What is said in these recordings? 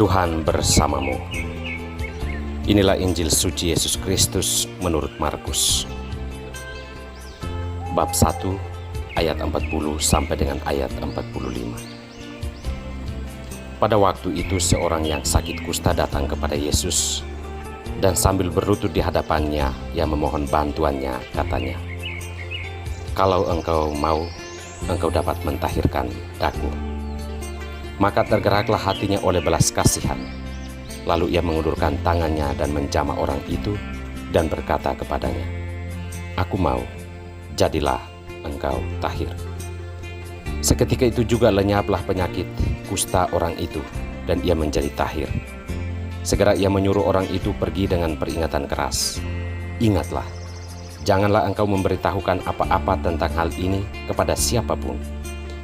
Tuhan bersamamu. Inilah Injil suci Yesus Kristus menurut Markus. Bab 1 ayat 40 sampai dengan ayat 45. Pada waktu itu seorang yang sakit kusta datang kepada Yesus dan sambil berlutut di hadapannya ia memohon bantuannya, katanya, "Kalau engkau mau, engkau dapat mentahirkan daku." Maka tergeraklah hatinya oleh belas kasihan. Lalu ia mengulurkan tangannya dan menjamah orang itu dan berkata kepadanya, "Aku mau, jadilah engkau tahir." Seketika itu juga lenyaplah penyakit kusta orang itu dan ia menjadi tahir. Segera ia menyuruh orang itu pergi dengan peringatan keras, "Ingatlah, janganlah engkau memberitahukan apa-apa tentang hal ini kepada siapapun.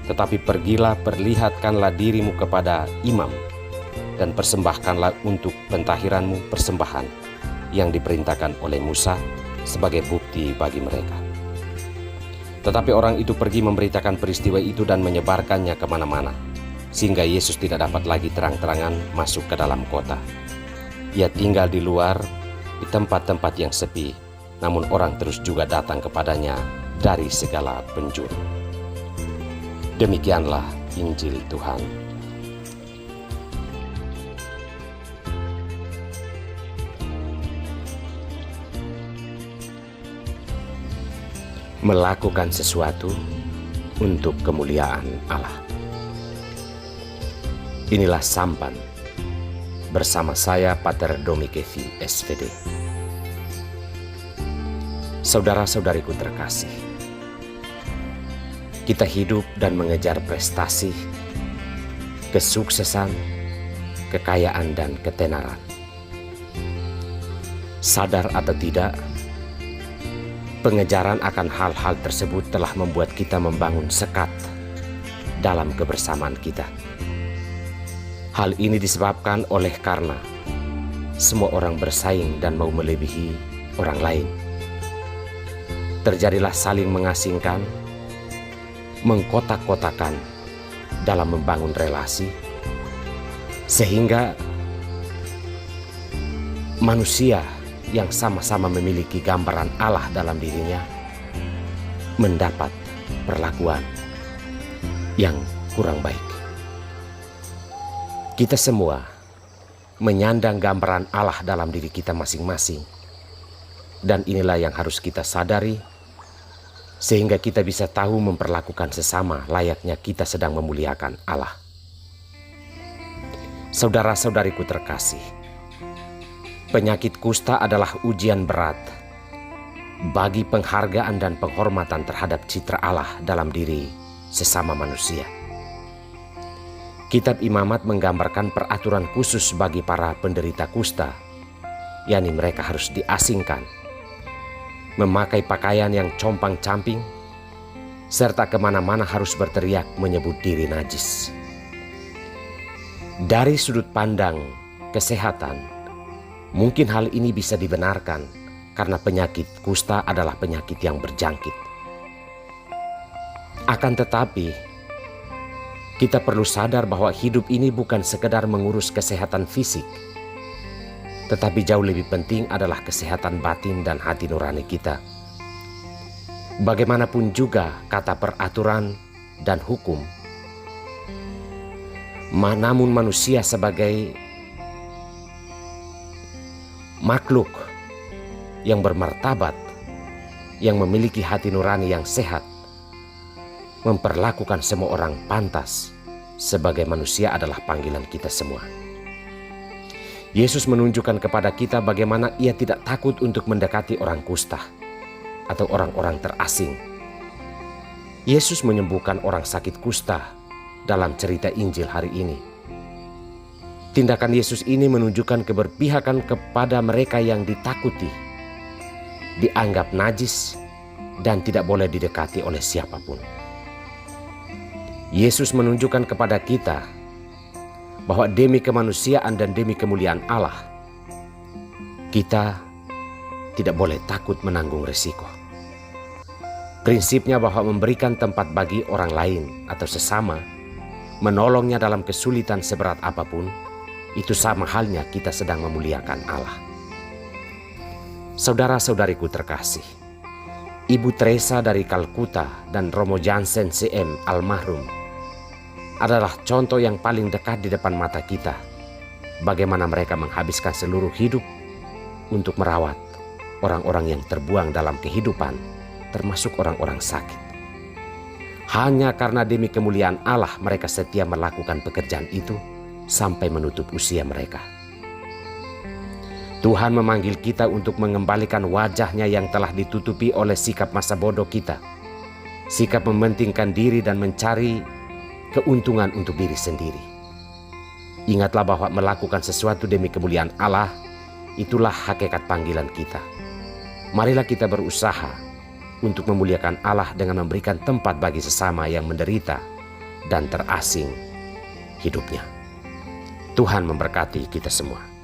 Tetapi pergilah, perlihatkanlah dirimu kepada imam, dan persembahkanlah untuk pentahiranmu persembahan yang diperintahkan oleh Musa sebagai bukti bagi mereka." Tetapi orang itu pergi memberitakan peristiwa itu dan menyebarkannya kemana-mana, sehingga Yesus tidak dapat lagi terang-terangan masuk ke dalam kota. Ia tinggal di luar, di tempat-tempat yang sepi, namun orang terus juga datang kepadanya dari segala penjuru. Demikianlah Injil Tuhan. Melakukan sesuatu untuk kemuliaan Allah. Inilah Sampan bersama saya, Pater Domi Kevi, SVD. Saudara-saudariku terkasih, kita hidup dan mengejar prestasi, kesuksesan, kekayaan, dan ketenaran. Sadar atau tidak, pengejaran akan hal-hal tersebut telah membuat kita membangun sekat dalam kebersamaan kita. Hal ini disebabkan oleh karena semua orang bersaing dan mau melebihi orang lain. Terjadilah saling mengasingkan, mengkotak-kotakan dalam membangun relasi, sehingga manusia yang sama-sama memiliki gambaran Allah dalam dirinya mendapat perlakuan yang kurang baik. Kita semua menyandang gambaran Allah dalam diri kita masing-masing, dan inilah yang harus kita sadari, sehingga kita bisa tahu memperlakukan sesama layaknya kita sedang memuliakan Allah. Saudara-saudariku terkasih, penyakit kusta adalah ujian berat bagi penghargaan dan penghormatan terhadap citra Allah dalam diri sesama manusia. Kitab Imamat menggambarkan peraturan khusus bagi para penderita kusta, yakni mereka harus diasingkan, memakai pakaian yang compang-camping, serta kemana-mana harus berteriak menyebut diri najis. Dari sudut pandang kesehatan, mungkin hal ini bisa dibenarkan karena penyakit kusta adalah penyakit yang berjangkit. Akan tetapi, kita perlu sadar bahwa hidup ini bukan sekedar mengurus kesehatan fisik, tetapi jauh lebih penting adalah kesehatan batin dan hati nurani kita. Bagaimanapun juga kata peraturan dan hukum, namun manusia sebagai makhluk yang bermartabat, yang memiliki hati nurani yang sehat, memperlakukan semua orang pantas sebagai manusia adalah panggilan kita semua. Yesus menunjukkan kepada kita bagaimana ia tidak takut untuk mendekati orang kusta atau orang-orang terasing. Yesus menyembuhkan orang sakit kusta dalam cerita Injil hari ini. Tindakan Yesus ini menunjukkan keberpihakan kepada mereka yang ditakuti, dianggap najis, dan tidak boleh didekati oleh siapapun. Yesus menunjukkan kepada kita bahwa demi kemanusiaan dan demi kemuliaan Allah, kita tidak boleh takut menanggung risiko. Prinsipnya bahwa memberikan tempat bagi orang lain atau sesama, menolongnya dalam kesulitan seberat apapun, itu sama halnya kita sedang memuliakan Allah. Saudara-saudariku terkasih, Ibu Teresa dari Kalkuta dan Romo Jansen CM almarhum adalah contoh yang paling dekat di depan mata kita, bagaimana mereka menghabiskan seluruh hidup untuk merawat orang-orang yang terbuang dalam kehidupan, termasuk orang-orang sakit. Hanya karena demi kemuliaan Allah mereka setia melakukan pekerjaan itu sampai menutup usia mereka. Tuhan memanggil kita untuk mengembalikan wajahnya yang telah ditutupi oleh sikap masa bodoh kita, sikap mementingkan diri dan mencari keuntungan untuk diri sendiri. Ingatlah bahwa melakukan sesuatu demi kemuliaan Allah, itulah hakikat panggilan kita. Marilah kita berusaha untuk memuliakan Allah dengan memberikan tempat bagi sesama yang menderita dan terasing hidupnya. Tuhan memberkati kita semua.